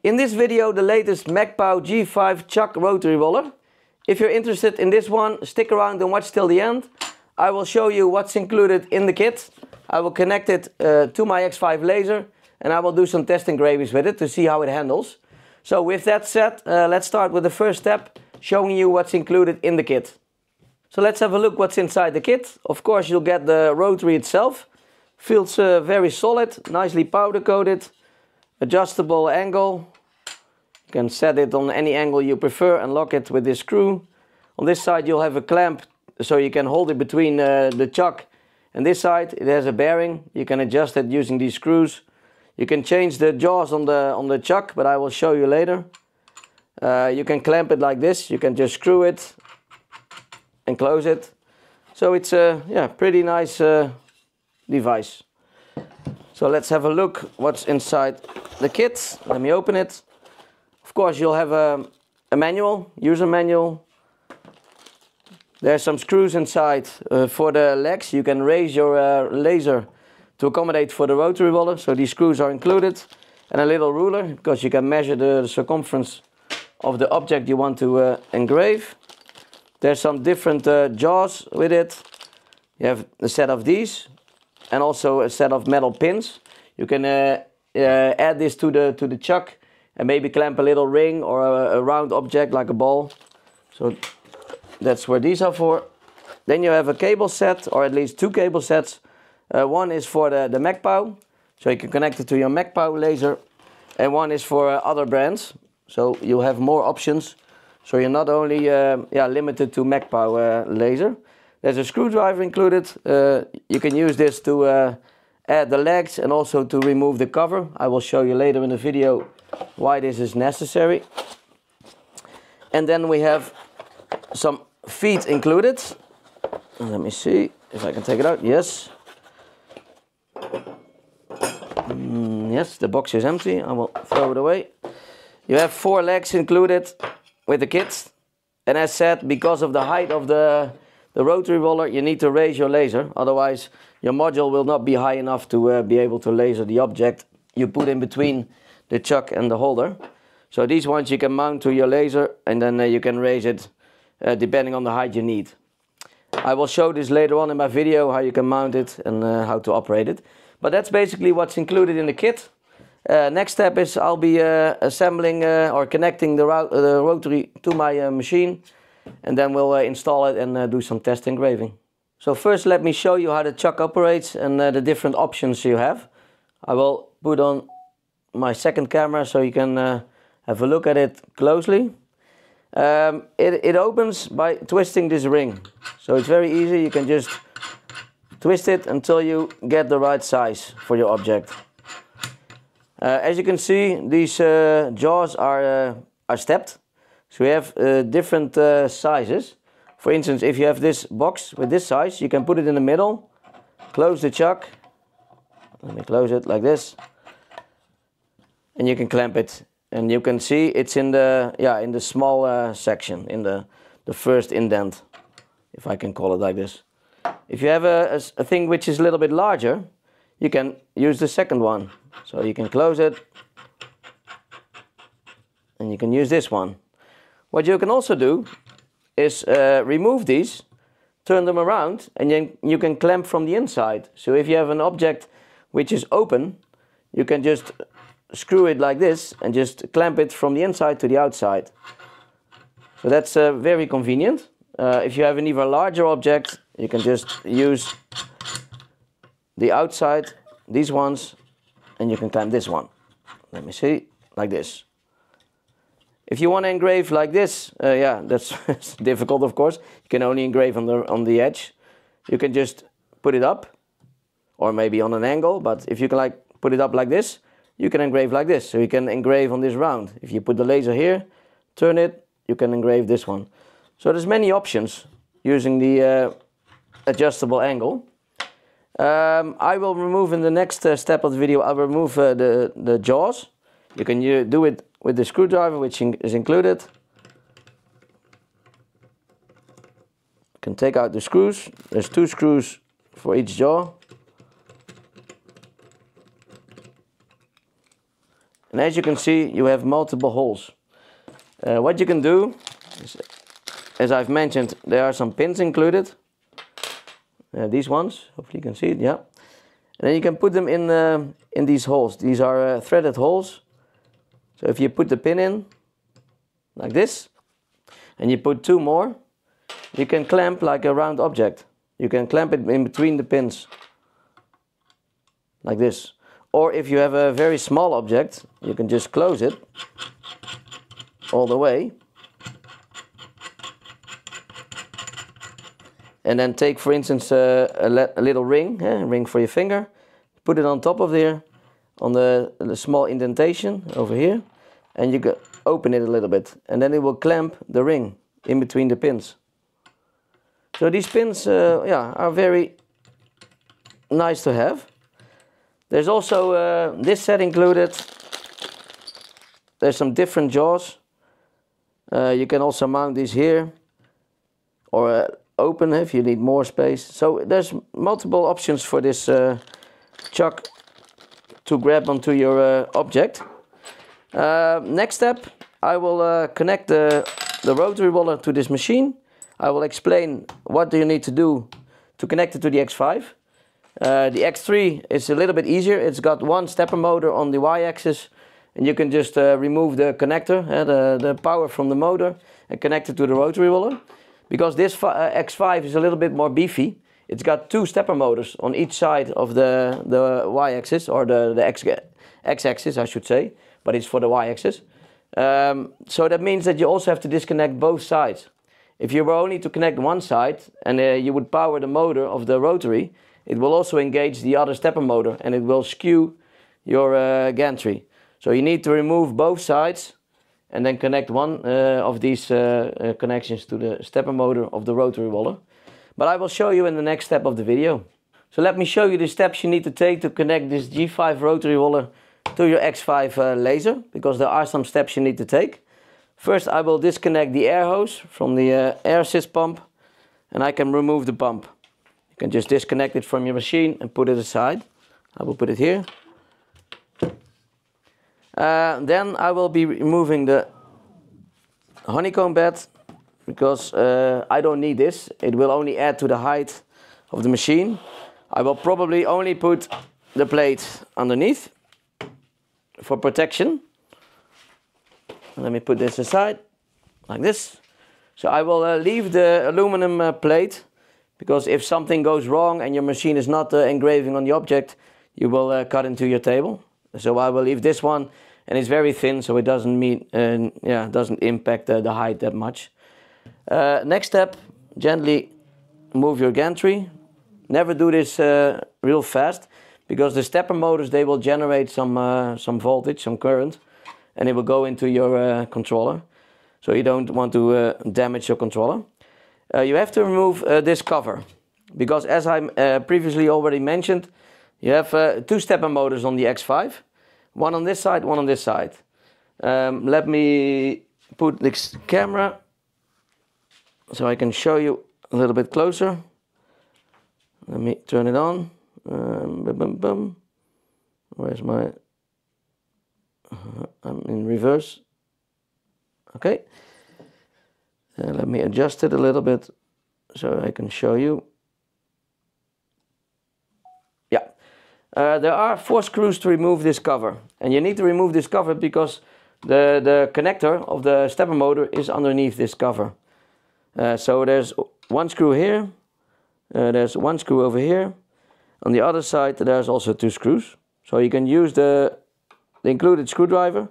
In this video, the latest Mecpow G5 Chuck Rotary Roller. If you're interested in this one, stick around and watch till the end. I will show you what's included in the kit. I will connect it to my X5 laser and I will do some test engravings with it to see how it handles. So with that said, let's start with the first step, showing you what's included in the kit. So let's have a look what's inside the kit. Of course, you'll get the rotary itself. Feels very solid, nicely powder coated, adjustable angle. You can set it on any angle you prefer and lock it with this screw. On this side you'll have a clamp so you can hold it between the chuck and this side. It has a bearing. You can adjust it using these screws. You can change the jaws on the chuck, but I will show you later. You can clamp it like this. You can just screw it and close it. So it's a pretty nice device. So let's have a look what's inside the kit. Let me open it. Of course you'll have a manual, user manual. There's some screws inside for the legs. You can raise your laser to accommodate for the rotary roller. So these screws are included. And a little ruler, because you can measure the circumference of the object you want to engrave. There's some different jaws with it. You have a set of these and also a set of metal pins. You can add this to the chuck and maybe clamp a little ring or a round object like a ball. So that's where these are for. Then you have a cable set, or at least two cable sets. One is for the Mecpow, so you can connect it to your Mecpow laser, and one is for other brands, so you have more options. So you're not only limited to Mecpow laser. There's a screwdriver included. You can use this to add the legs and also to remove the cover. I will show you later in the video why this is necessary. And then we have some feet included. Let me see if I can take it out. Yes. Yes, the box is empty. I will throw it away. You have 4 legs included with the kit. And as said, because of the height of the rotary roller, you need to raise your laser. Otherwise, your module will not be high enough to be able to laser the object you put in between the chuck and the holder. So these ones you can mount to your laser and then you can raise it depending on the height you need. I will show this later on in my video, how you can mount it and how to operate it. But that's basically what's included in the kit. Next step is I'll be assembling or connecting the rotary to my machine, and then we'll install it and do some test engraving. So first let me show you how the chuck operates and the different options you have. I will put on my second camera so you can have a look at it closely. It opens by twisting this ring. So it's very easy. You can just twist it until you get the right size for your object. As you can see, these jaws are stepped. So we have different sizes. For instance, if you have this box with this size, you can put it in the middle, close the chuck. Let me close it like this. And you can clamp it. And you can see it's in the small section, in the first indent, if I can call it like this. If you have a thing which is a little bit larger, you can use the second one. So you can close it and you can use this one. What you can also do is remove these, turn them around, and then you can clamp from the inside. So if you have an object which is open, you can just screw it like this and just clamp it from the inside to the outside. So that's very convenient. If you have an even larger object, you can just use the outside, these ones, and you can clamp this one. Let me see, like this. If you want to engrave like this, that's difficult, of course. You can only engrave on the edge. You can just put it up, or maybe on an angle. But if you can put it up like this, you can engrave like this. So you can engrave on this round. If you put the laser here, turn it, you can engrave this one. So there's many options using the adjustable angle. I will remove in the next step of the video. I'll remove the jaws. You can do it with the screwdriver, which is included. You can take out the screws. There's 2 screws for each jaw. And as you can see, you have multiple holes. What you can do is, as I've mentioned, there are some pins included. These ones, hopefully you can see it, yeah. And then you can put them in these holes. These are threaded holes. So if you put the pin in, like this, and you put 2 more, you can clamp like a round object. You can clamp it in between the pins, like this. Or if you have a very small object, you can just close it all the way. And then take, for instance, a little ring, a ring for your finger. Put it on top of there, on the small indentation over here. And you can open it a little bit. And then it will clamp the ring in between the pins. So these pins yeah, are very nice to have. There's also this set included. There's some different jaws. You can also mount these here. Or open if you need more space. So there's multiple options for this chuck to grab onto your object. Next step, I will connect the rotary roller to this machine. I will explain what do you need to do to connect it to the X5. The X3 is a little bit easier. It's got one stepper motor on the Y-axis, and you can just remove the connector, the power from the motor, and connect it to the rotary roller. Because this X5 is a little bit more beefy, it's got 2 stepper motors on each side of the Y-axis, or the X-axis I should say, but it's for the Y-axis. So that means that you also have to disconnect both sides. If you were only to connect one side and you would power the motor of the rotary, it will also engage the other stepper motor and it will skew your gantry. So you need to remove both sides and then connect one of these connections to the stepper motor of the rotary roller. But I will show you in the next step of the video. So let me show you the steps you need to take to connect this G5 rotary roller to your X5 laser, because there are some steps you need to take. First, I will disconnect the air hose from the air assist pump, and I can remove the pump. You can just disconnect it from your machine and put it aside. I will put it here. Then I will be removing the honeycomb bed, because I don't need this. It will only add to the height of the machine. I will probably only put the plate underneath for protection. Let me put this aside, like this. So I will leave the aluminum plate, because if something goes wrong and your machine is not engraving on the object, you will cut into your table. So I will leave this one, and it's very thin, so it doesn't doesn't impact the height that much. Next step, gently move your gantry. Never do this real fast, because the stepper motors, they will generate some voltage, some current, and it will go into your controller. So you don't want to damage your controller. You have to remove this cover, because as I previously already mentioned, you have 2 stepper motors on the X5. One on this side, one on this side. Let me put this camera so I can show you a little bit closer. Let me turn it on. Where's my... I'm in reverse. Okay. Let me adjust it a little bit so I can show you. Yeah. There are 4 screws to remove this cover. And you need to remove this cover because the connector of the stepper motor is underneath this cover. So there's 1 screw here. There's 1 screw over here. On the other side there's also 2 screws. So you can use the included screwdriver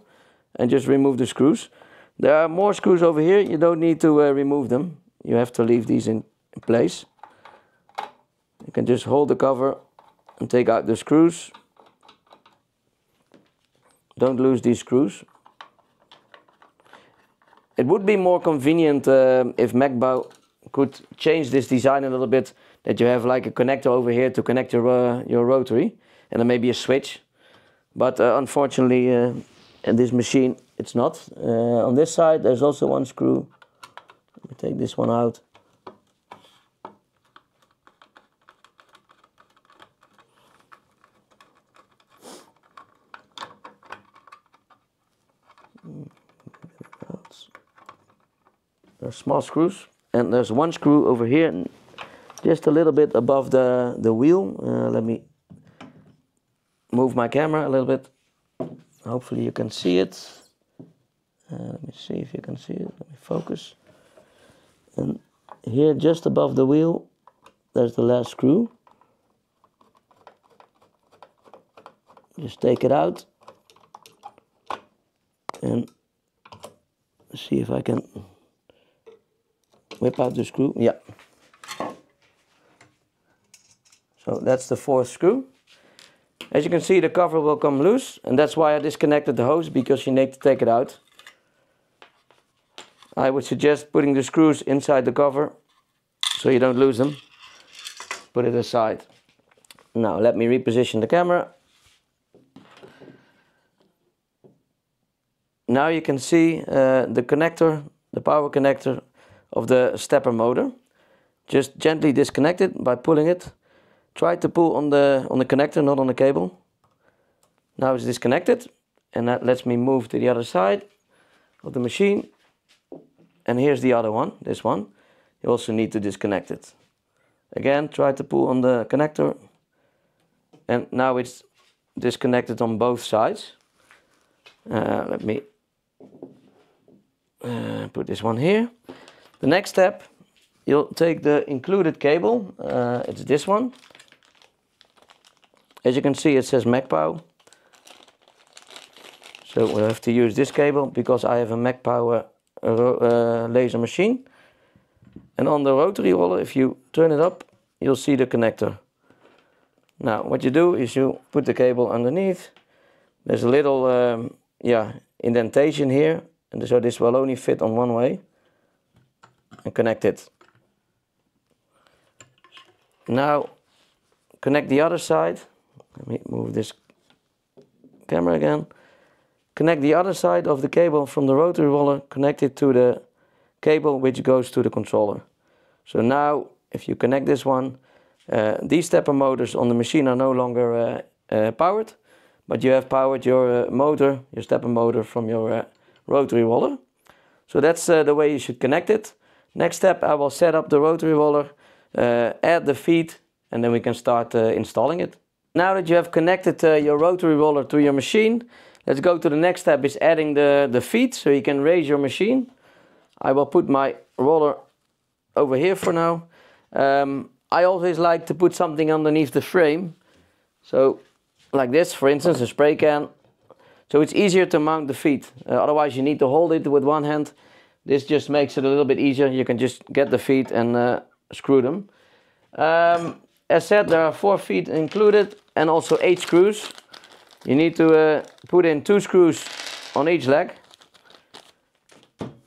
and just remove the screws. There are more screws over here. You don't need to remove them. You have to leave these in place. You can just hold the cover and take out the screws. Don't lose these screws. It would be more convenient if Mecpow could change this design a little bit, that you have like a connector over here to connect your rotary, and then maybe a switch. But unfortunately, in this machine, it's not. On this side, there's also 1 screw. Let me take this one out. There's small screws, and there's one screw over here, just a little bit above the wheel. Let me move my camera a little bit. Hopefully you can see it. Let me see if you can see it. Let me focus. And here, just above the wheel, there's the last screw. Just take it out and see if I can whip out the screw. Yeah. So that's the fourth screw. As you can see, the cover will come loose, and that's why I disconnected the hose, because you need to take it out. I would suggest putting the screws inside the cover so you don't lose them. Put it aside. Now let me reposition the camera. Now you can see the connector, the power connector of the stepper motor. Just gently disconnect it by pulling it. Try to pull on the connector, not on the cable. Now it's disconnected, and that lets me move to the other side of the machine. And here's the other one, this one. You also need to disconnect it. Again, try to pull on the connector, and now it's disconnected on both sides. Let me put this one here. The next step, you'll take the included cable. It's this one. As you can see, it says Mecpow. So we'll have to use this cable because I have a Mecpow laser machine. And on the rotary roller, if you turn it up, you'll see the connector. Now what you do is you put the cable underneath. There's a little indentation here, and so this will only fit on one way, and connect it. Now connect the other side. Let me move this camera again. Connect the other side of the cable from the rotary roller, connect it to the cable which goes to the controller. So now if you connect this one, these stepper motors on the machine are no longer powered, but you have powered your motor, your stepper motor from your rotary roller. So that's the way you should connect it. Next step, I will set up the rotary roller, add the feet, and then we can start installing it. Now that you have connected your rotary roller to your machine, let's go to the next step, is adding the feet so you can raise your machine. I will put my roller over here for now. I always like to put something underneath the frame. So like this, for instance, a spray can. So it's easier to mount the feet. Otherwise you need to hold it with one hand. This just makes it a little bit easier. You can just get the feet and screw them. As said, there are 4 feet included and also 8 screws. You need to put in 2 screws on each leg.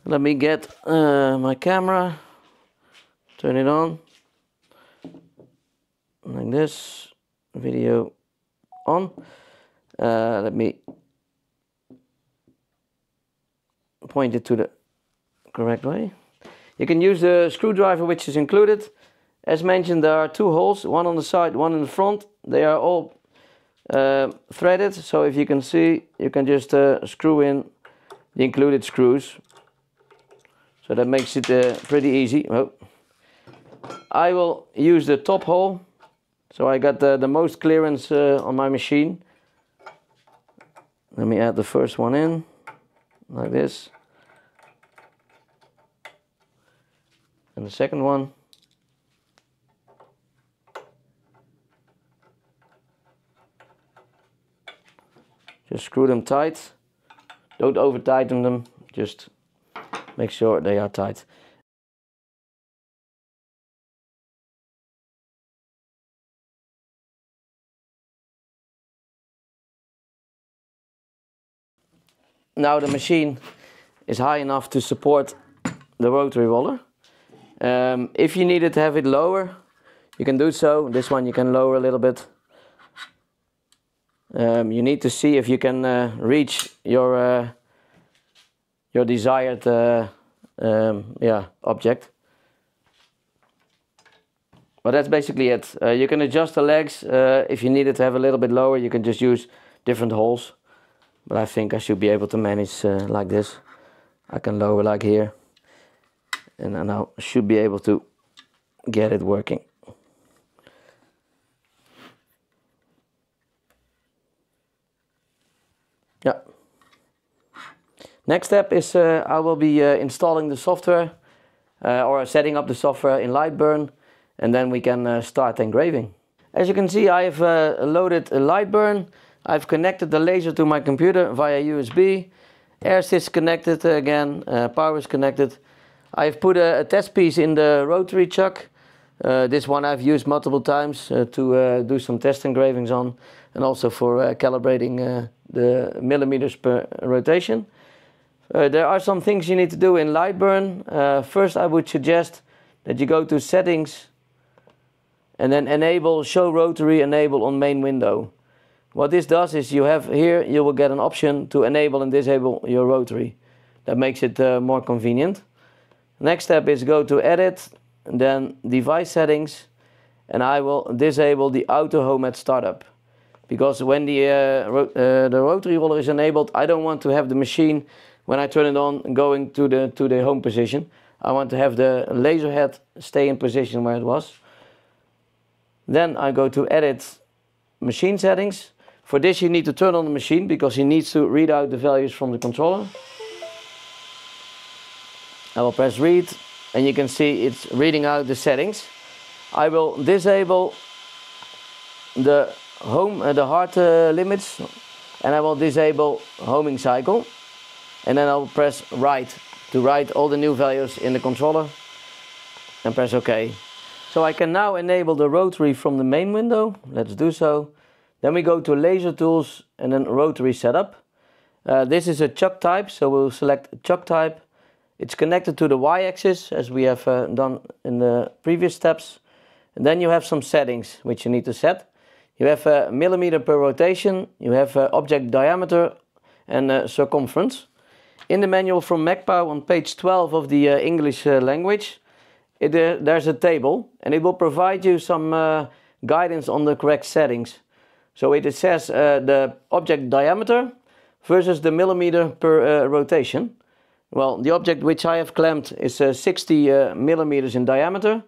Let me get my camera, turn it on, like this, video on. Let me point it to the correct way. You can use the screwdriver which is included. As mentioned, there are 2 holes, one on the side, one in the front. They are all threaded, so if you can see, you can just screw in the included screws. So that makes it pretty easy. Oh. I will use the top hole, so I got the most clearance on my machine. Let me add the first one in, like this. And the second one. Just screw them tight. Don't over tighten them, just make sure they are tight. Now the machine is high enough to support the rotary roller. If you needed to have it lower, you can do so. This one you can lower a little bit. You need to see if you can reach your desired object. But that's basically it. You can adjust the legs. If you need it to have a little bit lower, you can just use different holes. but I think I should be able to manage like this. I can lower like here, and I now should be able to get it working. Yeah. Next step is I will be installing the software or setting up the software in LightBurn, and then we can start engraving. As you can see, I have loaded LightBurn. I've connected the laser to my computer via USB. Air is connected again, power is connected. I've put a test piece in the rotary chuck. This one I've used multiple times to do some test engravings on, and also for calibrating the millimeters per rotation. There are some things you need to do in LightBurn. First, I would suggest that you go to Settings and then Enable Show Rotary Enable on main window. What this does is you have here, you will get an option to enable and disable your rotary. That makes it more convenient. Next step is go to Edit, and then Device Settings, and I will disable the Auto Home at Startup. Because when the rotary roller is enabled, I don't want to have the machine, when I turn it on, going to the home position. I want to have the laser head stay in position where it was. Then I go to Edit Machine Settings. For this you need to turn on the machine because he needs to read out the values from the controller. I will press read and you can see it's reading out the settings. I will disable the hard limits, and I will disable homing cycle, and then I'll press write to write all the new values in the controller and press OK. So I can now enable the rotary from the main window. Let's do so. Then we go to Laser Tools and then Rotary Setup. This is a chuck type, so we'll select chuck type. It's connected to the Y-axis as we have done in the previous steps. And then you have some settings which you need to set. You have millimeter per rotation, you have object diameter and circumference. In the manual from Mecpow on page 12 of the English language, there's a table and it will provide you some guidance on the correct settings. So it says the object diameter versus the millimeter per rotation. Well, the object which I have clamped is 60 millimeters in diameter.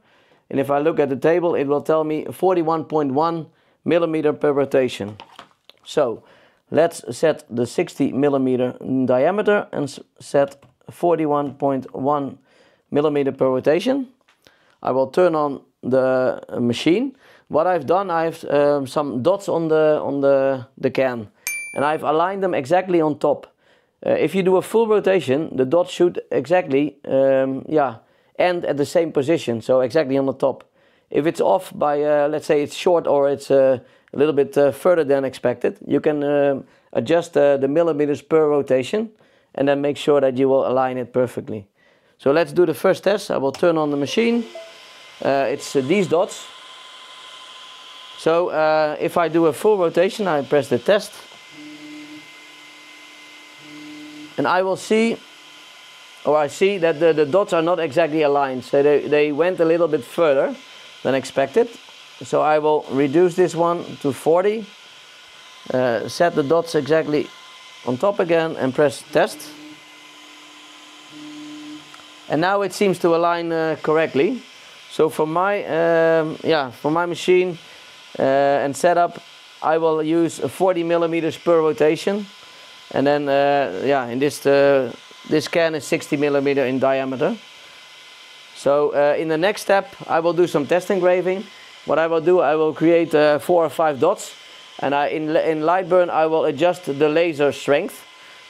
And if I look at the table, it will tell me 41.1 millimeter per rotation. So let's set the 60 millimeter in diameter and set 41.1 millimeter per rotation. I will turn on the machine. What I've done, I've some dots on the can, and I've aligned them exactly on top. If you do a full rotation, the dots should exactly end at the same position, so exactly on the top. If it's off by, let's say it's short or it's a little bit further than expected, you can adjust the millimeters per rotation and then make sure that you will align it perfectly. So let's do the first test. I will turn on the machine. It's these dots. So if I do a full rotation, I press the test. And I will see, or I see that the dots are not exactly aligned. So they went a little bit further than expected. So I will reduce this one to 40. Set the dots exactly on top again and press test. And now it seems to align correctly. So for my machine and setup, I will use 40 millimeters per rotation. And then in this can is 60 millimeter in diameter. So in the next step, I will do some test engraving. What I will do, I will create 4 or 5 dots, and in LightBurn I will adjust the laser strength.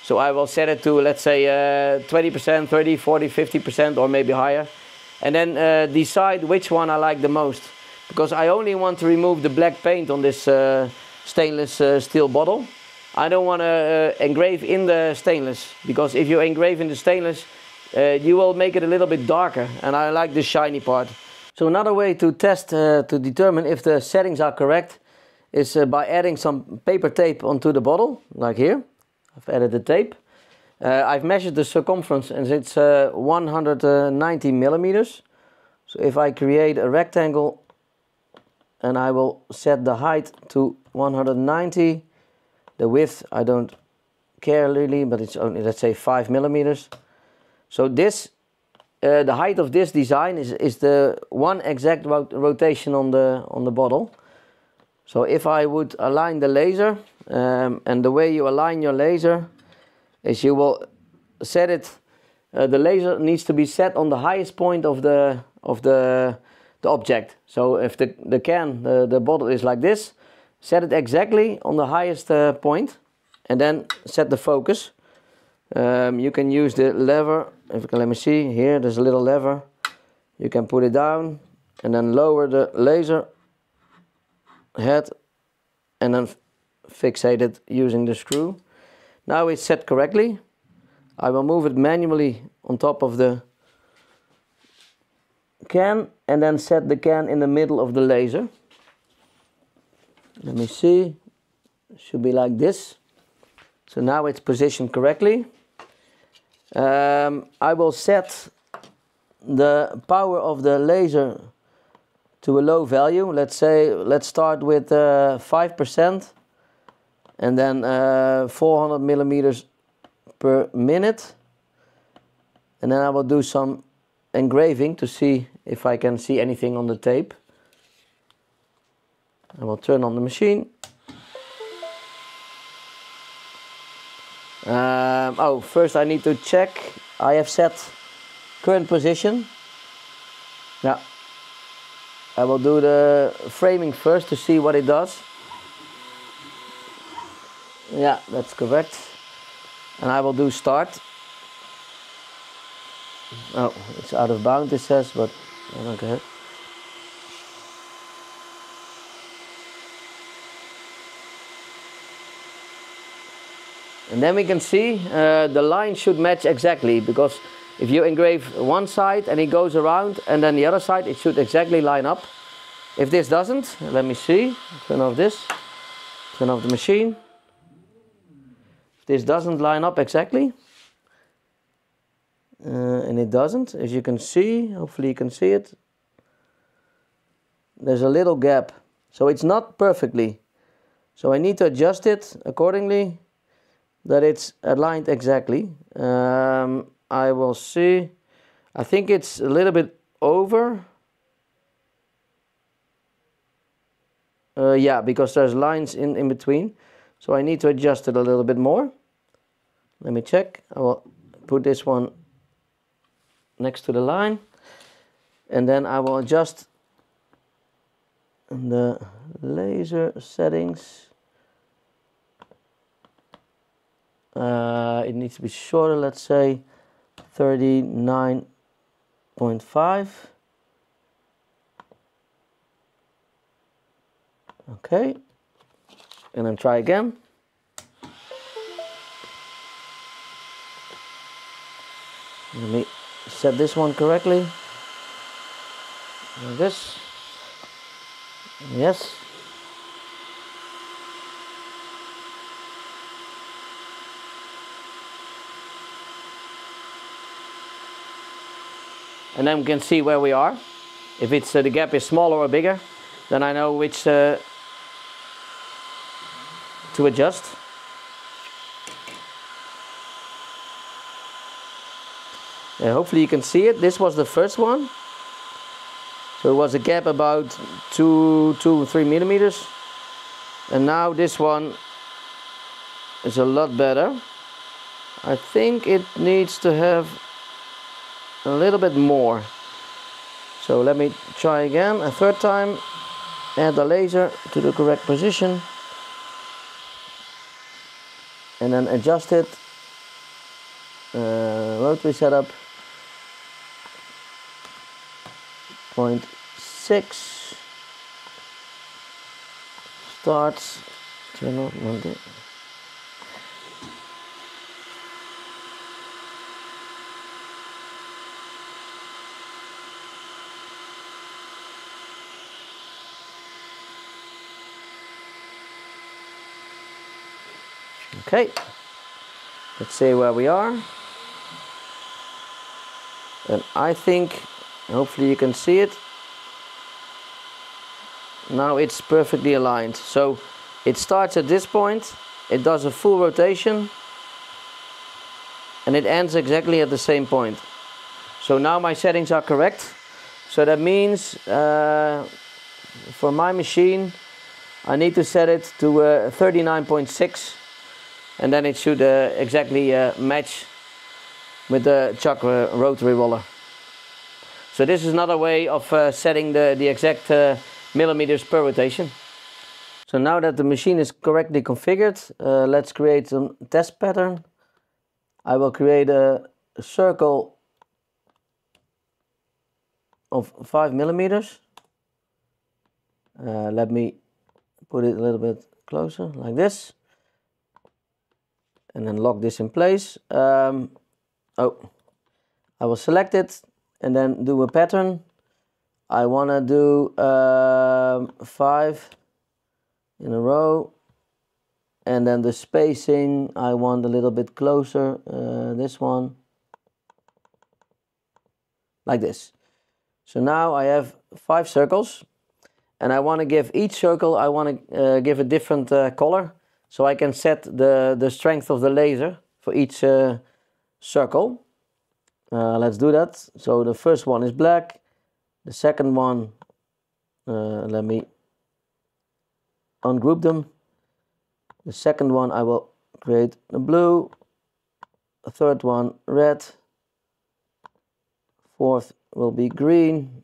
So I will set it to, let's say, 20%, 30, 40, 50%, or maybe higher, and then decide which one I like the most, because I only want to remove the black paint on this stainless steel bottle. I don't want to engrave in the stainless, because if you engrave in the stainless, you will make it a little bit darker, and I like the shiny part. So another way to test to determine if the settings are correct is by adding some paper tape onto the bottle, like here. I've added the tape. I've measured the circumference and it's 190 millimeters. So if I create a rectangle and I will set the height to 190, the width I don't carefully, but it's only, let's say, 5 millimeters. So this, the height of this design is the one exact rotation on the bottle. So if I would align the laser, and the way you align your laser is you will set it. The laser needs to be set on the highest point of the object. So if the bottle is like this, set it exactly on the highest point, and then set the focus. You can use the lever. If you can, let me see here. There's a little lever. You can put it down and then lower the laser head, and then fixate it using the screw. Now it's set correctly. I will move it manually on top of the can and then set the can in the middle of the laser. Let me see. Should be like this. So now it's positioned correctly. I will set the power of the laser to a low value. Let's start with 5%, and then 400 millimeters per minute. And then I will do some engraving to see if I can see anything on the tape. I will turn on the machine. First I need to check. I have set current position. Yeah. I will do the framing first to see what it does. Yeah, that's correct. And I will do start. Oh, it's out of bounds, it says, but I don't care. And then we can see the line should match exactly, because if you engrave one side and it goes around and then the other side, it should exactly line up. If this doesn't, let me see, turn off this, turn off the machine. If this doesn't line up exactly, and it doesn't, as you can see, hopefully you can see it, there's a little gap, so it's not perfectly. So I need to adjust it accordingly, that it's aligned exactly. I will see. I think it's a little bit over. Yeah, because there's lines in between. So I need to adjust it a little bit more. Let me check. I will put this one next to the line. And then I will adjust the laser settings. It needs to be shorter, let's say 39.5. Okay, and then try again. Let me set this one correctly. Like this. Yes. And then we can see where we are. If it's the gap is smaller or bigger, then I know which to adjust. Hopefully you can see it. This was the first one. So it was a gap about 2-3 millimeters. And now this one is a lot better. I think it needs to have a little bit more. So let me try again, a third time. Add the laser to the correct position. And then adjust it. Rotary setup. 0.6. Starts. Turn on Monday. Okay, let's see where we are. And I think, hopefully you can see it. Now it's perfectly aligned. So it starts at this point, it does a full rotation, and it ends exactly at the same point. So now my settings are correct. So that means for my machine I need to set it to 39.6, and then it should exactly match with the Chuck Rotary Roller. So this is another way of setting the exact millimeters per rotation. So now that the machine is correctly configured, let's create a test pattern. I will create a circle of 5 millimeters. Let me put it a little bit closer, like this. And then lock this in place. I will select it and then do a pattern. I want to do 5 in a row, and then the spacing I want a little bit closer, this one, like this. So now I have 5 circles, and I want to give each circle, I want to give a different color, so I can set the strength of the laser for each circle. Let's do that. So the first one is black, the second one, let me ungroup them. The second one I will create a blue, a third one red, fourth will be green,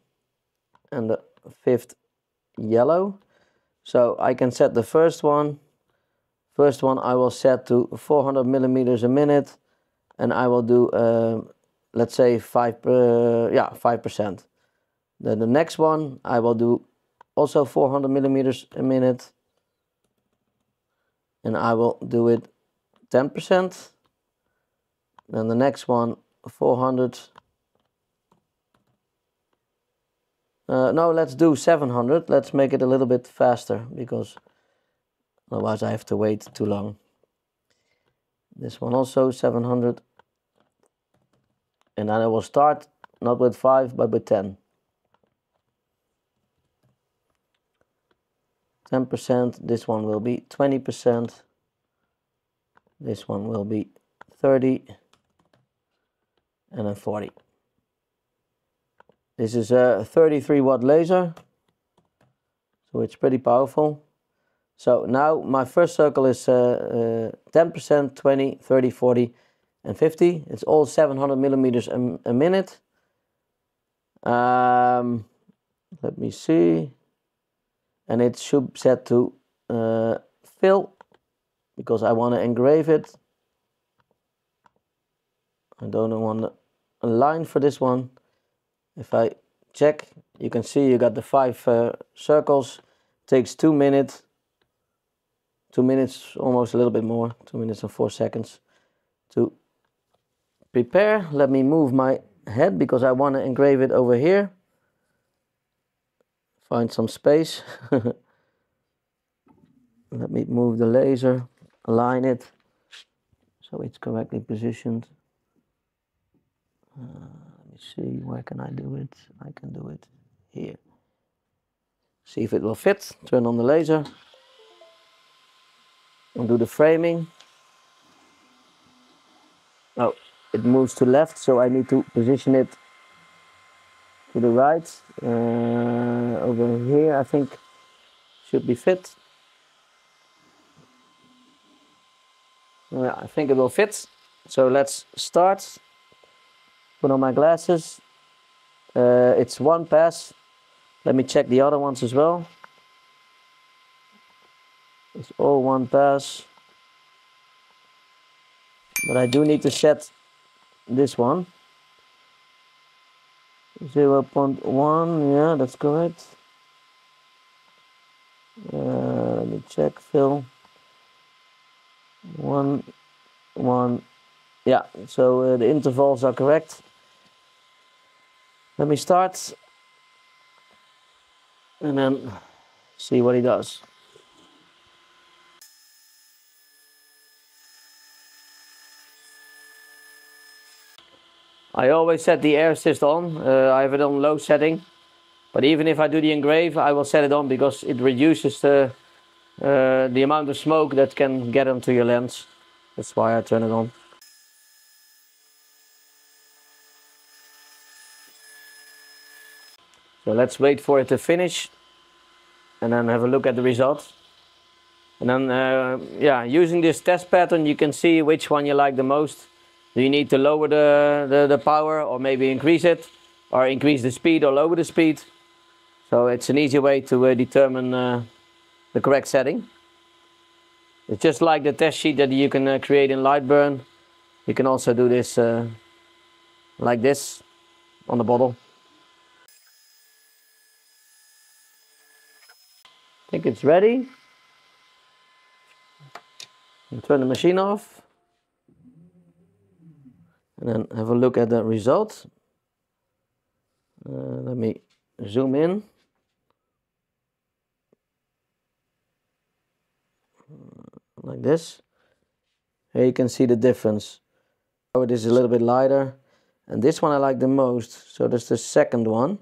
and the fifth yellow. So I can set the first one I will set to 400 millimeters a minute, and I will do let's say 5%. Then the next one I will do also 400 millimeters a minute, and I will do it 10%. Then the next one 400. No, let's do 700. Let's make it a little bit faster, because otherwise I have to wait too long. This one also 700. And then I will start not with 5 but with 10. 10%, this one will be 20%, this one will be 30, and then 40. This is a 33 watt laser, so it's pretty powerful. So now my first circle is 10%, 20, 30, 40, and 50. It's all 700 millimeters a minute. Let me see. And it should set to fill, because I want to engrave it. I don't want a line for this one. If I check, you can see you got the 5 circles. Takes 2 minutes. 2 minutes, almost a little bit more. 2 minutes and 4 seconds to prepare. Let me move my head, because I want to engrave it over here. Find some space. Let me move the laser, align it so it's correctly positioned. Let me see, where can I do it? I can do it here. See if it will fit. Turn on the laser and do the framing. Oh, it moves to left, so I need to position it to the right. Over here I think should be fit. Yeah, I think it will fit. So let's start. Put on my glasses. It's one pass. Let me check the other ones as well. It's all one pass. But I do need to set this one. 0.1, yeah, that's correct. Let me check, fill. 1, 1, yeah, so the intervals are correct. Let me start and then see what he does. I always set the air assist on. I have it on low setting, but even if I do the engrave, I will set it on, because it reduces the amount of smoke that can get onto your lens. That's why I turn it on. So let's wait for it to finish and then have a look at the results. And then, yeah, using this test pattern, you can see which one you like the most. Do you need to lower the power, or maybe increase it, or increase the speed or lower the speed? So it's an easy way to determine the correct setting. It's just like the test sheet that you can create in LightBurn. You can also do this like this on the bottle. I think it's ready. And turn the machine off. And then have a look at the result. Let me zoom in. Like this. Here you can see the difference. Oh, this is a little bit lighter. And this one I like the most. So that's the second one.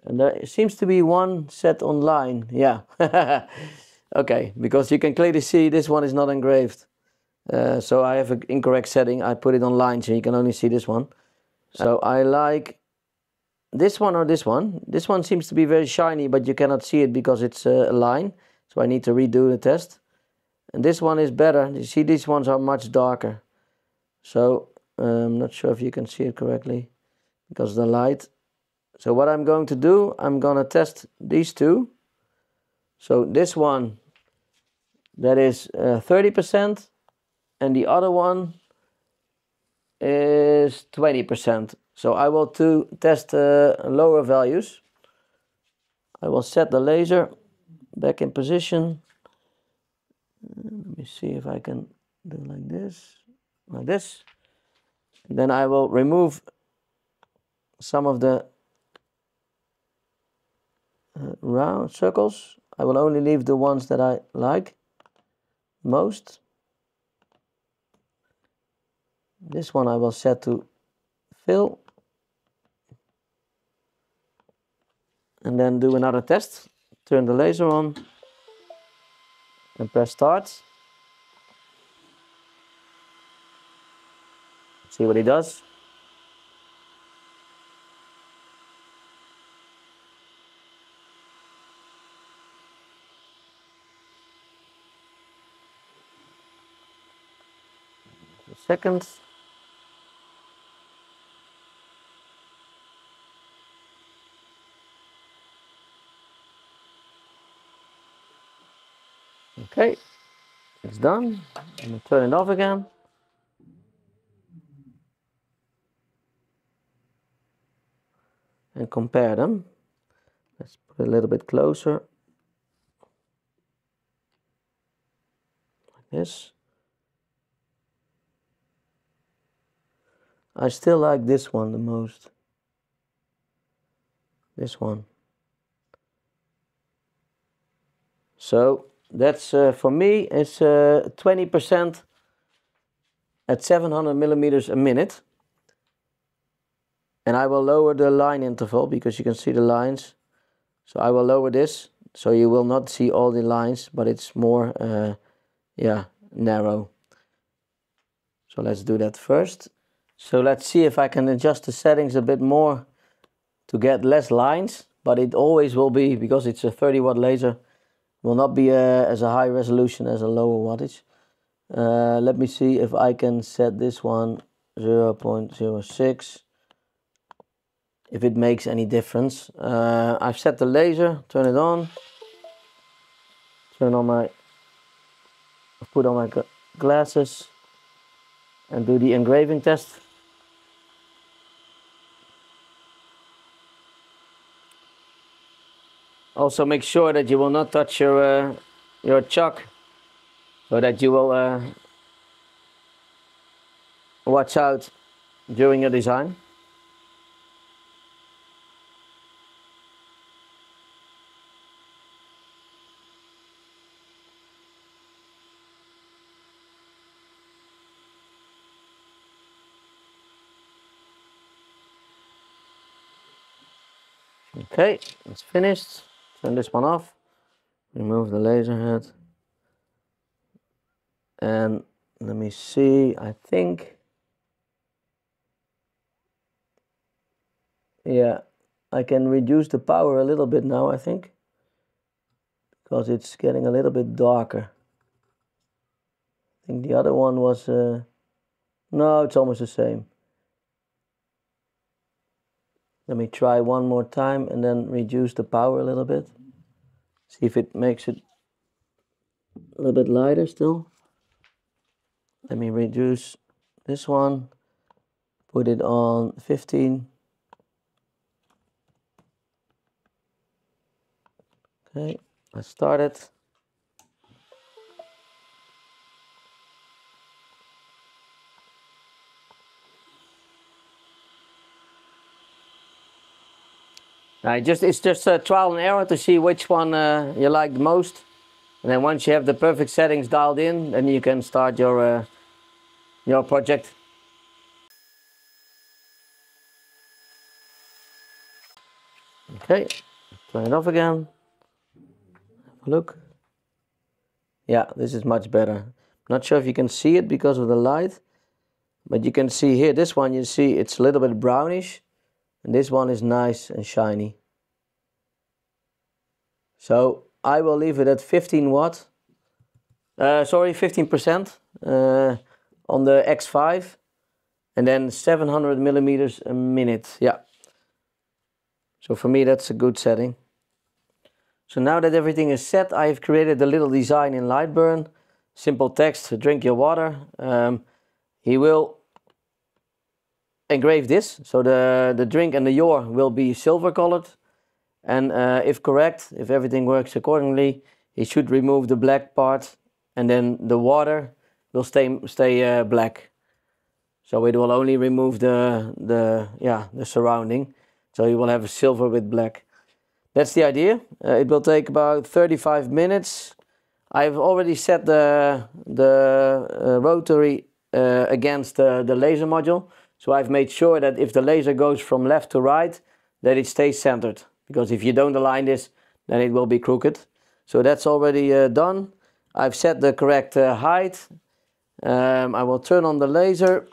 And there seems to be one set online. Yeah. Okay, because you can clearly see this one is not engraved. So I have an incorrect setting. I put it online so you can only see this one. So I like this one or this one. This one seems to be very shiny, but you cannot see it because it's a line. So I need to redo the test. And this one is better. You see, these ones are much darker. So I'm not sure if you can see it correctly because of the light. So what I'm going to do, I'm going to test these two. So this one, that is 30%, and the other one is 20%. So I will test lower values. I will set the laser back in position. Let me see if I can do like this. Then I will remove some of the round circles. I will only leave the ones that I like most. This one I will set to fill. And then do another test. Turn the laser on and press start. See what he does. Seconds. Okay, it's done. I'm going to turn it off again. And compare them. Let's put it a little bit closer. Like this. I still like this one the most. This one. So that's for me, it's 20% at 700 millimeters a minute. And I will lower the line interval because you can see the lines. So I will lower this so you will not see all the lines, but it's more yeah, narrow. So let's do that first. So let's see if I can adjust the settings a bit more to get less lines, but it always will be, because it's a 30-watt laser, will not be as a high resolution as a lower wattage. Let me see if I can set this one 0.06, if it makes any difference. I've set the laser, turn it on, put on my glasses and do the engraving test. Also make sure that you will not touch your chuck, so that you will watch out during your design. Okay, it's finished. Turn this one off. Remove the laser head. And let me see, I think, yeah, I can reduce the power a little bit now, I think, because it's getting a little bit darker. I think the other one was, no, it's almost the same. Let me try one more time and then reduce the power a little bit. See if it makes it a little bit lighter still. Let me reduce this one, put it on 15. Okay, let's start it. It's just a trial and error to see which one you like the most. And then once you have the perfect settings dialed in, then you can start your project. Okay, turn it off again. Have a look. Yeah, this is much better. Not sure if you can see it because of the light, but you can see here, this one you see it's a little bit brownish, and this one is nice and shiny. So I will leave it at 15 watt. 15% on the X5, and then 700 millimeters a minute. Yeah. So for me that's a good setting. So now that everything is set, I have created a little design in LightBurn. Simple text, drink your water. He will engrave this, so the drink and the your will be silver colored. And if correct, if everything works accordingly, he should remove the black part, and then the water will stay black. So it will only remove the surrounding. So you will have a silver with black. That's the idea. It will take about 35 minutes. I've already set the rotary against the laser module. So I've made sure that if the laser goes from left to right, that it stays centered. Because if you don't align this, then it will be crooked. So that's already done. I've set the correct height. I will turn on the laser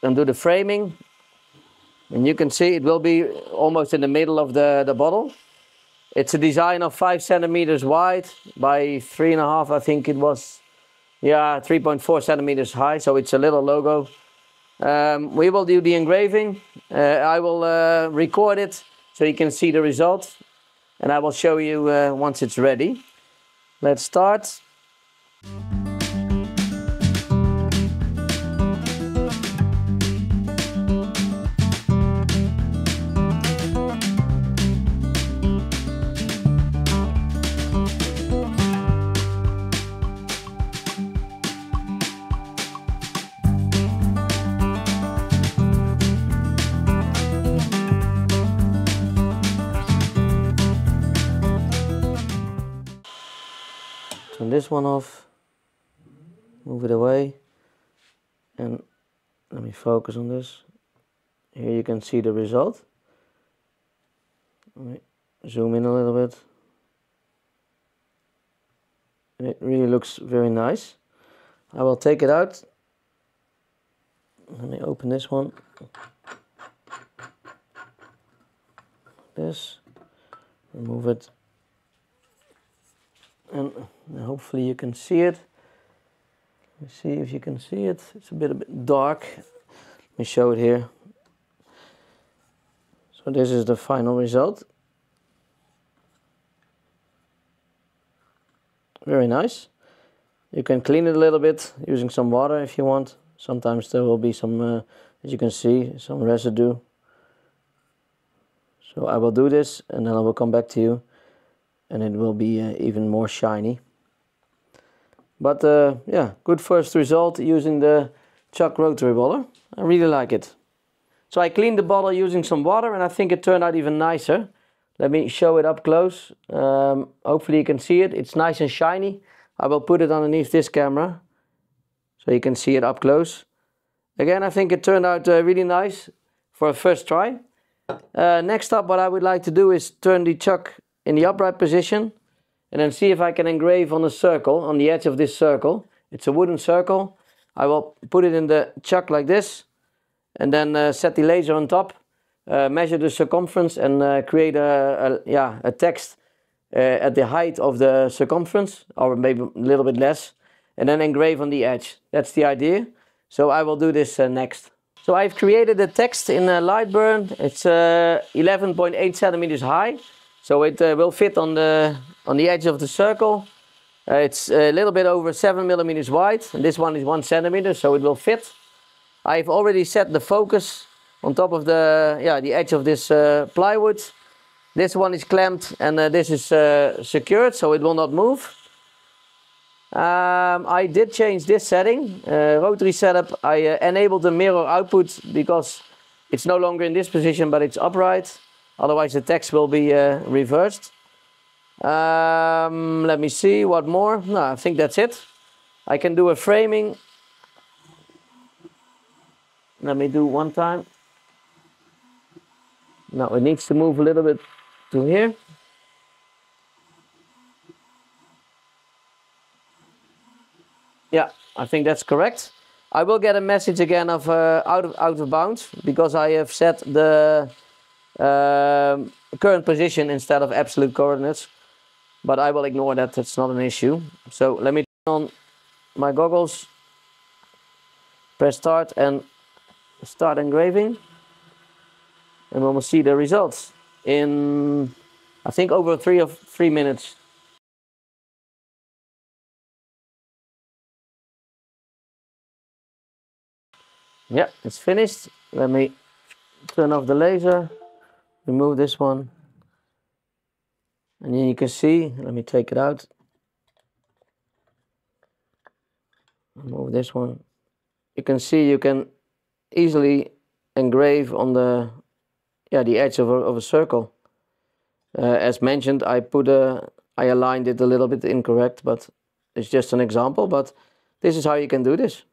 and do the framing. And you can see it will be almost in the middle of the bottle. It's a design of 5 centimeters wide by 3.5, I think it was. Yeah, 3.4 centimeters high, so it's a little logo. We will do the engraving. I will record it so you can see the result. And I will show you once it's ready. Let's start. Turn this one off, move it away, and let me focus on this. Here you can see the result. Let me zoom in a little bit. It really looks very nice. I will take it out. Let me open this one. This, remove it. And hopefully you can see it. Let me see if you can see it. It's a bit dark. Let me show it here. So this is the final result. Very nice. You can clean it a little bit using some water if you want. Sometimes there will be some, as you can see, some residue. So I will do this and then I will come back to you. And it will be even more shiny. But yeah, good first result using the Chuck Rotary Roller. I really like it. So I cleaned the bottle using some water and I think it turned out even nicer. Let me show it up close. Hopefully you can see it. It's nice and shiny. I will put it underneath this camera so you can see it up close. Again, I think it turned out really nice for a first try. Next up, what I would like to do is turn the Chuck in the upright position and then see if I can engrave on a circle, on the edge of this circle. It's a wooden circle. I will put it in the Chuck like this and then set the laser on top. measure the circumference and create a text at the height of the circumference, or maybe a little bit less, and then engrave on the edge. That's the idea. So I will do this next. So I've created a text in LightBurn. It's 11.8 centimeters high, so it will fit on the edge of the circle. It's a little bit over 7 millimeters wide, and this one is 1 centimeter, so it will fit. I've already set the focus on top of the edge of this plywood. This one is clamped, and this is secured, so it will not move. I did change this setting, rotary setup. I enabled the mirror output because it's no longer in this position, but it's upright. Otherwise the text will be reversed. Let me see, what more? No, I think that's it. I can do a framing. Let me do one time. Now it needs to move a little bit to here. Yeah, I think that's correct. I will get a message again of out of bounds because I have set the current position instead of absolute coordinates. But I will ignore that, that's not an issue. So let me turn on my goggles, press start and start engraving. And we will see the results in, I think, over 3 minutes. Yeah, it's finished. Let me turn off the laser, remove this one. And then you can see, let me take it out. Remove this one. You can see you can easily engrave on the edge of a circle. As mentioned, I aligned it a little bit incorrect, but it's just an example. But this is how you can do this.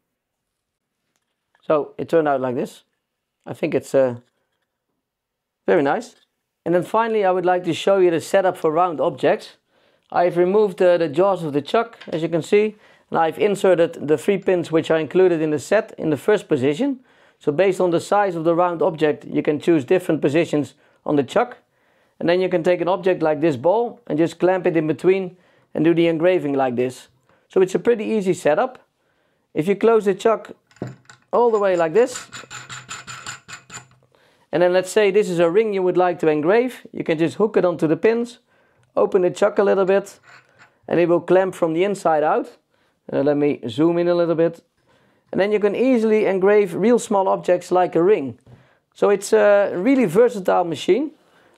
So it turned out like this. I think it's very nice. And then finally I would like to show you the setup for round objects. I've removed the jaws of the chuck, as you can see, and I've inserted the 3 pins which are included in the set in the first position. So based on the size of the round object, you can choose different positions on the chuck. And then you can take an object like this ball and just clamp it in between and do the engraving like this. So it's a pretty easy setup. If you close the chuck all the way like this, and then let's say this is a ring you would like to engrave, you can just hook it onto the pins, open the chuck a little bit, and it will clamp from the inside out. Let me zoom in a little bit. And then you can easily engrave real small objects like a ring. So it's a really versatile machine.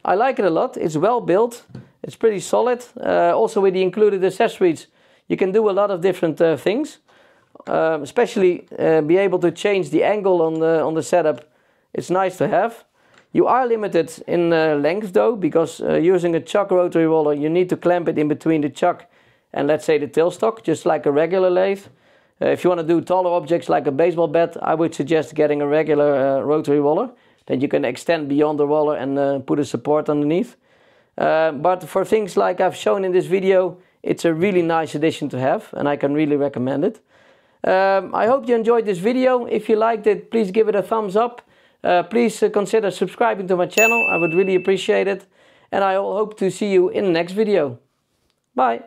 I like it a lot. It's well built. It's pretty solid. Also with the included accessories, you can do a lot of different things. Especially be able to change the angle on the setup. It's nice to have. You are limited in length though, because using a Chuck Rotary Roller, you need to clamp it in between the chuck and let's say the tailstock, just like a regular lathe. If you want to do taller objects like a baseball bat, I would suggest getting a regular rotary roller. Then you can extend beyond the roller and put a support underneath. But for things like I've shown in this video, it's a really nice addition to have, and I can really recommend it. I hope you enjoyed this video. If you liked it, please give it a thumbs up. Please consider subscribing to my channel. I would really appreciate it. And I hope to see you in the next video. Bye.